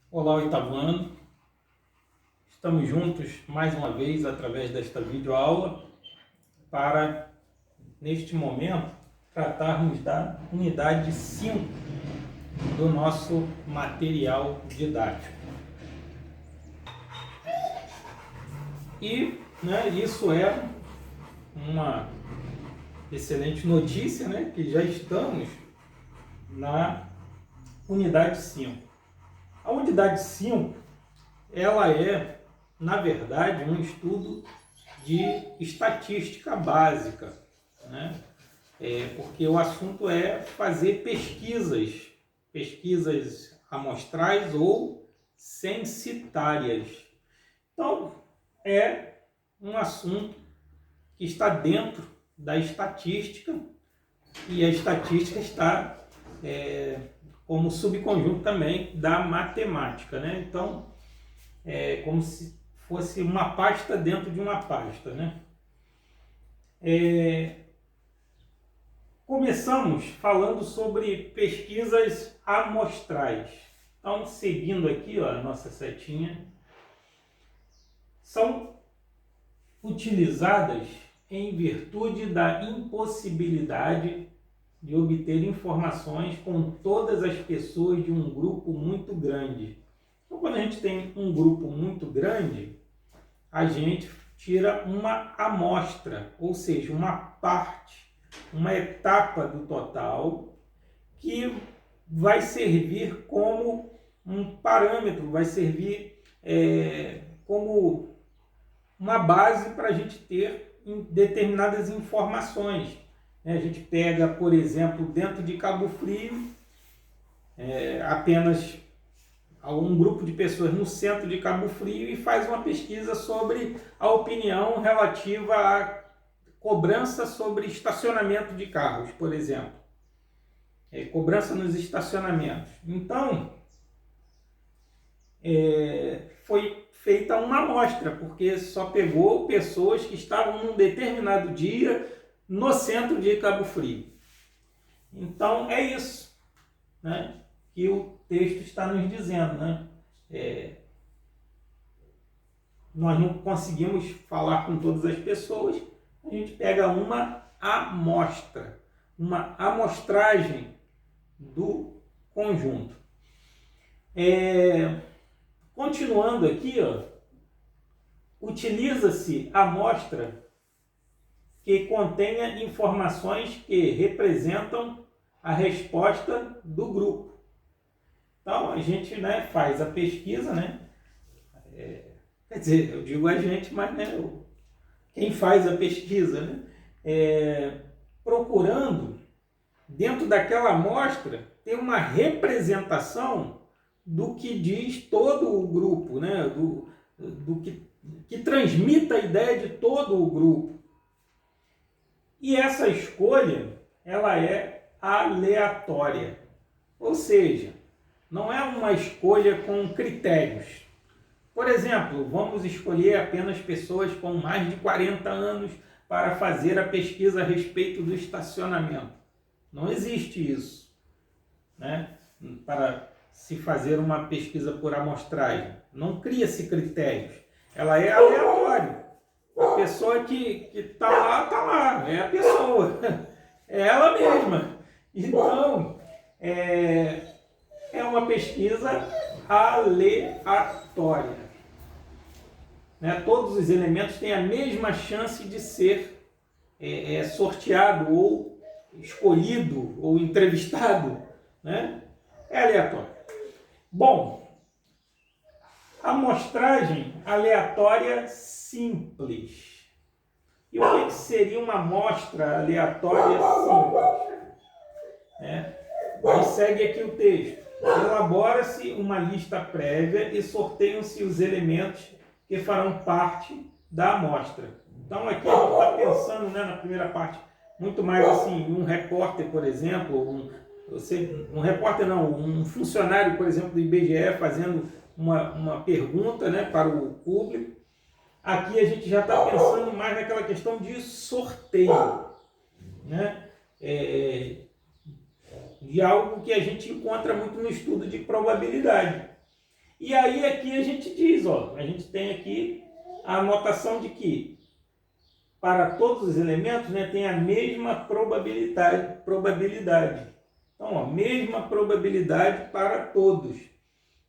Olá, oitavo ano. Estamos juntos mais uma vez através desta videoaula para, neste momento, tratarmos da unidade 5 do nosso material didático. E isso é uma excelente notícia, que já estamos na unidade 5. A unidade 5, ela é, na verdade, um estudo de estatística básica, né? Porque o assunto é fazer pesquisas amostrais ou censitárias. Então, é um assunto que está dentro da estatística e a estatística está como subconjunto também da matemática, né? Então, é como se fosse uma pasta dentro de uma pasta, né? Começamos falando sobre pesquisas amostrais. Então, seguindo aqui, ó, a nossa setinha, são utilizadas em virtude da impossibilidade de obter informações com todas as pessoas de um grupo muito grande. Então, quando a gente tem um grupo muito grande, a gente tira uma amostra, ou seja, uma parte, uma etapa do total que vai servir como um parâmetro, vai servir como uma base para a gente ter determinadas informações. A gente pega, por exemplo, dentro de Cabo Frio, apenas um grupo de pessoas no centro de Cabo Frio e faz uma pesquisa sobre a opinião relativa à cobrança sobre estacionamento de carros, por exemplo. Cobrança nos estacionamentos. Então, foi feita uma amostra, porque só pegou pessoas que estavam num determinado dia no centro de Cabo Frio. Então, é isso, né, que o texto está nos dizendo, né? Nós não conseguimos falar com todas as pessoas, a gente pega uma amostra, uma amostragem do conjunto. Continuando aqui, utiliza-se a amostra que contenha informações que representam a resposta do grupo. Então, a gente faz a pesquisa, quer dizer, eu digo a gente, mas quem faz a pesquisa, procurando, dentro daquela amostra, ter uma representação do que diz todo o grupo, do que transmita a ideia de todo o grupo. E essa escolha, ela é aleatória, ou seja, não é uma escolha com critérios. Por exemplo, vamos escolher apenas pessoas com mais de 40 anos para fazer a pesquisa a respeito do estacionamento. Não existe isso, para se fazer uma pesquisa por amostragem. Não cria-se critérios. Ela é aleatória. A pessoa que está lá, é a pessoa. É ela mesma. Então, é uma pesquisa aleatória. Todos os elementos têm a mesma chance de ser sorteado ou escolhido ou entrevistado. É aleatório. Bom, amostragem aleatória simples. E o que seria uma amostra aleatória simples? Aí segue aqui o texto. Elabora-se uma lista prévia e sorteiam-se os elementos que farão parte da amostra. Então aqui a gente está pensando, na primeira parte, muito mais assim, um repórter, por exemplo, um funcionário, por exemplo, do IBGE fazendo uma pergunta, para o público. Aqui a gente já está pensando mais naquela questão de sorteio, de algo que a gente encontra muito no estudo de probabilidade. E aí aqui a gente diz, ó, a gente tem aqui a anotação de que para todos os elementos, né, tem a mesma probabilidade. Então, ó, mesma probabilidade para todos.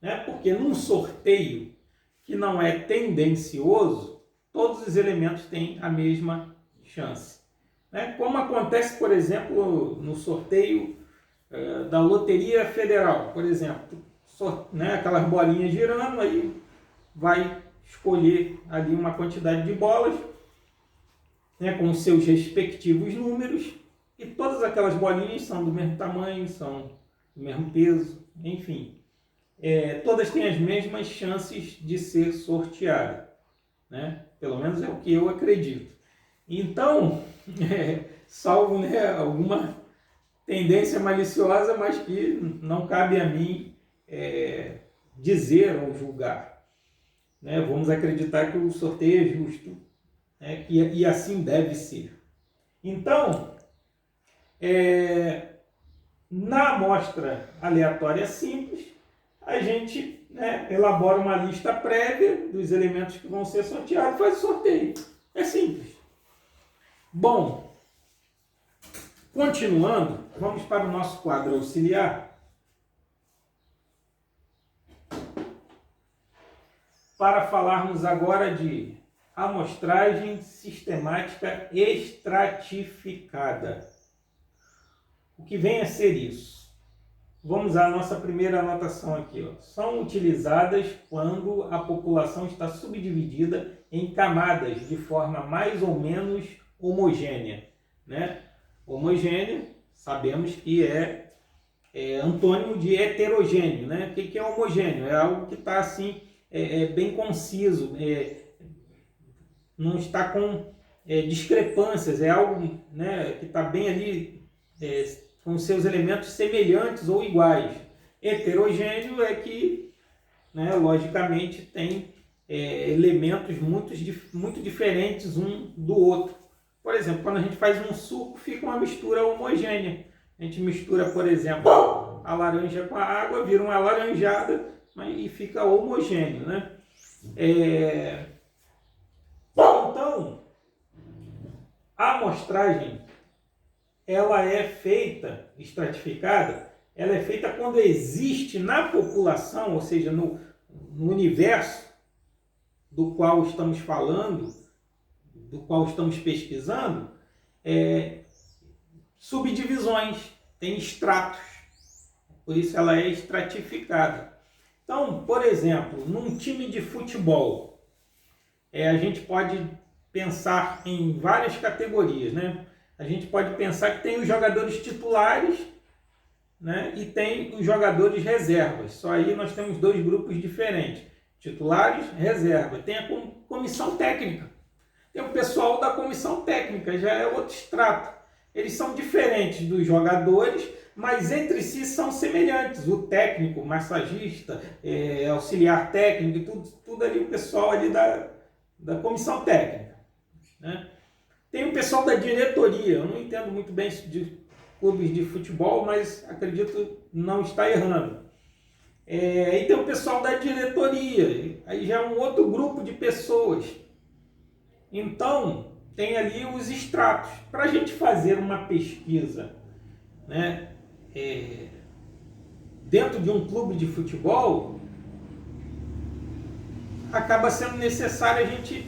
Né? Porque num sorteio que não é tendencioso, todos os elementos têm a mesma chance. Né? Como acontece, por exemplo, no sorteio da Loteria Federal, por exemplo, né, aquelas bolinhas girando, aí vai escolher ali uma quantidade de bolas, né, com os seus respectivos números, e todas aquelas bolinhas são do mesmo tamanho, são do mesmo peso, enfim. Todas têm as mesmas chances de ser sorteada, né? Pelo menos é o que eu acredito. Então, salvo, né, alguma tendência maliciosa, mas que não cabe a mim dizer ou julgar. Né? Vamos acreditar que o sorteio é justo, né? E assim deve ser. Então, na amostra aleatória simples, a gente, né, elabora uma lista prévia dos elementos que vão ser sorteados e faz o sorteio. É simples. Bom, continuando, vamos para o nosso quadro auxiliar. Para falarmos agora de amostragem sistemática estratificada. O que vem a ser isso? Vamos à nossa primeira anotação aqui. Ó. São utilizadas quando a população está subdividida em camadas de forma mais ou menos homogênea. Né? Homogênea, sabemos que é antônimo de heterogêneo. Né? O que é homogêneo? É algo que está assim, bem conciso, não está com discrepâncias, é algo, né, que está bem ali com seus elementos semelhantes ou iguais. Heterogêneo é que, né, logicamente, tem elementos muito diferentes um do outro. Por exemplo, quando a gente faz um suco, fica uma mistura homogênea. A gente mistura, por exemplo, a laranja com a água, vira uma laranjada, e fica homogêneo, né? Então, a amostragem, ela é feita, estratificada, ela é feita quando existe na população, ou seja, no universo do qual estamos falando, do qual estamos pesquisando, subdivisões, tem estratos, por isso ela é estratificada. Então, por exemplo, num time de futebol, a gente pode pensar em várias categorias, né? A gente pode pensar que tem os jogadores titulares, né? E tem os jogadores reservas. Só aí nós temos dois grupos diferentes. Titulares, reserva. Tem a comissão técnica. Tem o pessoal da comissão técnica, já é outro extrato. Eles são diferentes dos jogadores, mas entre si são semelhantes. O técnico, massagista, auxiliar técnico, tudo ali, o pessoal ali da comissão técnica. Né? Tem o pessoal da diretoria, eu não entendo muito bem de clubes de futebol, mas acredito não estar errando. E tem o pessoal da diretoria, aí já é um outro grupo de pessoas. Então, tem ali os estratos. Para a gente fazer uma pesquisa, né, dentro de um clube de futebol, acaba sendo necessário a gente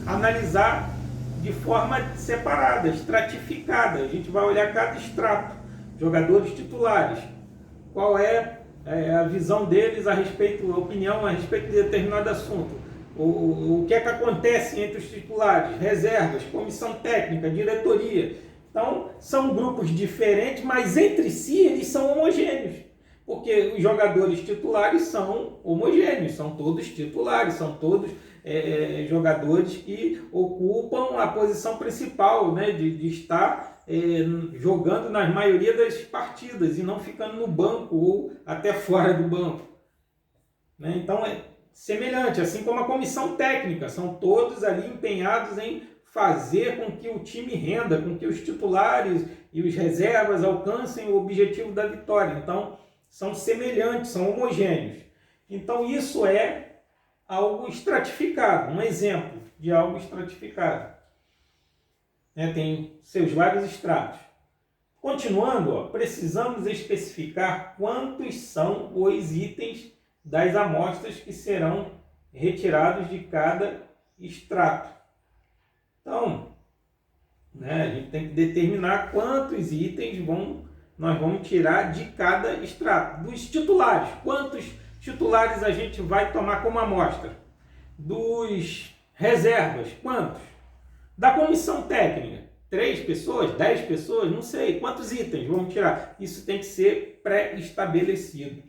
analisar de forma separada, estratificada. A gente vai olhar cada extrato, jogadores titulares, qual é a visão deles a respeito, a opinião a respeito de determinado assunto. O que é que acontece entre os titulares, reservas, comissão técnica, diretoria. Então, são grupos diferentes, mas entre si eles são homogêneos. Porque os jogadores titulares são homogêneos, são todos titulares, são todos jogadores que ocupam a posição principal, né, de estar jogando na maioria das partidas e não ficando no banco ou até fora do banco. Né? Então, é semelhante, assim como a comissão técnica, são todos ali empenhados em fazer com que o time renda, com que os titulares e os reservas alcancem o objetivo da vitória. Então, são semelhantes, são homogêneos. Então, isso é algo estratificado, um exemplo de algo estratificado. Tem seus vários estratos. Continuando, precisamos especificar quantos são os itens das amostras que serão retirados de cada extrato. Então, a gente tem que determinar quantos itens nós vamos tirar de cada extrato. Dos titulares, quantos titulares a gente vai tomar como amostra? Dos reservas, quantos? Da comissão técnica, 3 pessoas, 10 pessoas, não sei. Quantos itens vamos tirar? Isso tem que ser pré-estabelecido.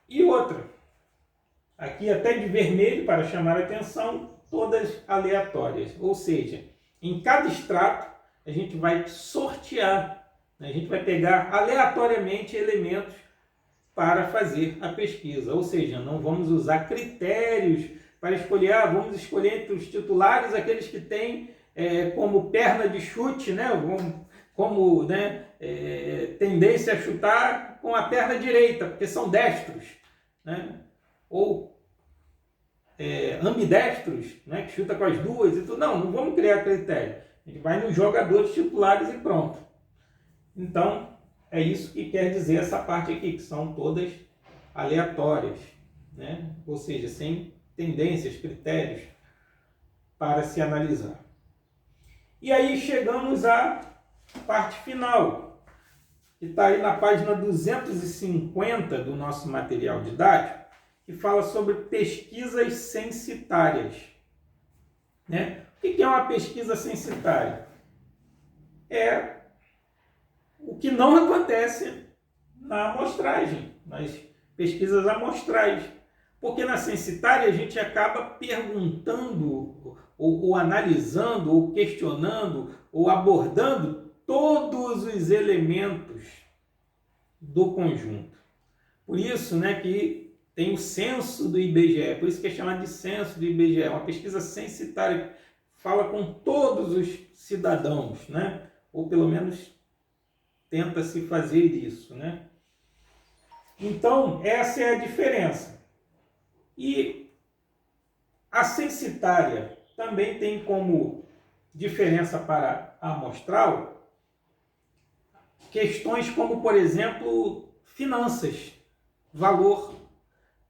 E outra, aqui até de vermelho para chamar a atenção, todas aleatórias. Ou seja, em cada extrato a gente vai sortear, a gente vai pegar aleatoriamente elementos para fazer a pesquisa. Ou seja, não vamos usar critérios para escolher, vamos escolher entre os titulares aqueles que têm como perna de chute, como tendência a chutar com a perna direita, porque são destros, ou ambidestros, que chuta com as duas e tudo. Não vamos criar critério. A gente vai nos jogadores titulares e pronto. Então, é isso que quer dizer essa parte aqui, que são todas aleatórias, ou seja, sem tendências, critérios para se analisar. E aí chegamos à parte final, que está aí na página 250 do nosso material didático, que fala sobre pesquisas censitárias. O que é uma pesquisa censitária? É o que não acontece na amostragem, nas pesquisas amostrais. Porque na censitária a gente acaba perguntando, ou analisando, ou questionando, ou abordando todos os elementos do conjunto. Por isso que tem o censo do IBGE, por isso que é chamado de censo do IBGE, uma pesquisa censitária que fala com todos os cidadãos, ou pelo menos tenta se fazer isso. Então, essa é a diferença. E a censitária também tem como diferença para a amostral questões como, por exemplo, finanças, valor.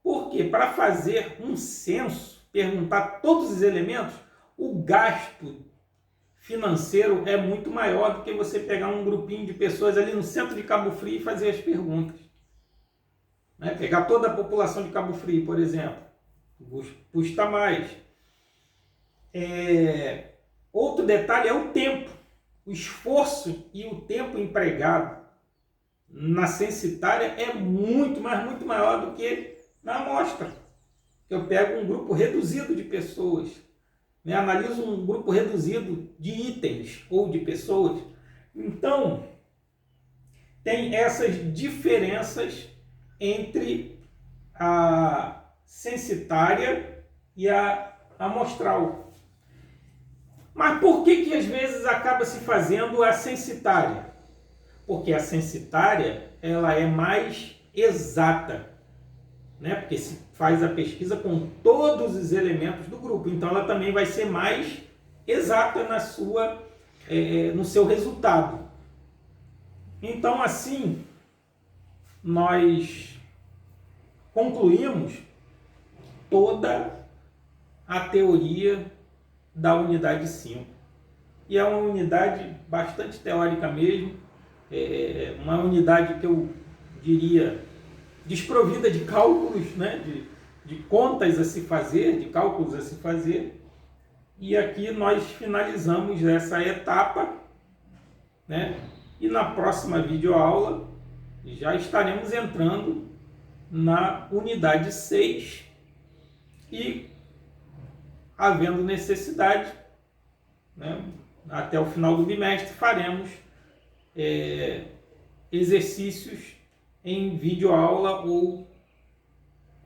Porque para fazer um censo, perguntar todos os elementos, o gasto financeiro é muito maior do que você pegar um grupinho de pessoas ali no centro de Cabo Frio e fazer as perguntas. Pegar toda a população de Cabo Frio, por exemplo, custa mais. Outro detalhe é o tempo, o esforço e o tempo empregado na censitária é muito maior do que na amostra. Eu pego um grupo reduzido de pessoas, analiso um grupo reduzido de itens ou de pessoas. Então, tem essas diferenças entre a censitária e a amostral. Mas por que às vezes acaba se fazendo a censitária? Porque a censitária ela é mais exata, porque se faz a pesquisa com todos os elementos do grupo, então ela também vai ser mais exata no seu resultado. Então, assim, nós concluímos toda a teoria da unidade 5. E é uma unidade bastante teórica mesmo, uma unidade que eu diria desprovida de cálculos, de contas a se fazer, de cálculos a se fazer. E aqui nós finalizamos essa etapa, e na próxima videoaula já estaremos entrando na unidade 6 e, havendo necessidade, até o final do bimestre, faremos exercícios em videoaula ou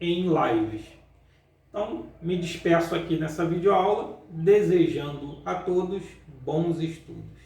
em lives. Então, me despeço aqui nessa videoaula, desejando a todos bons estudos.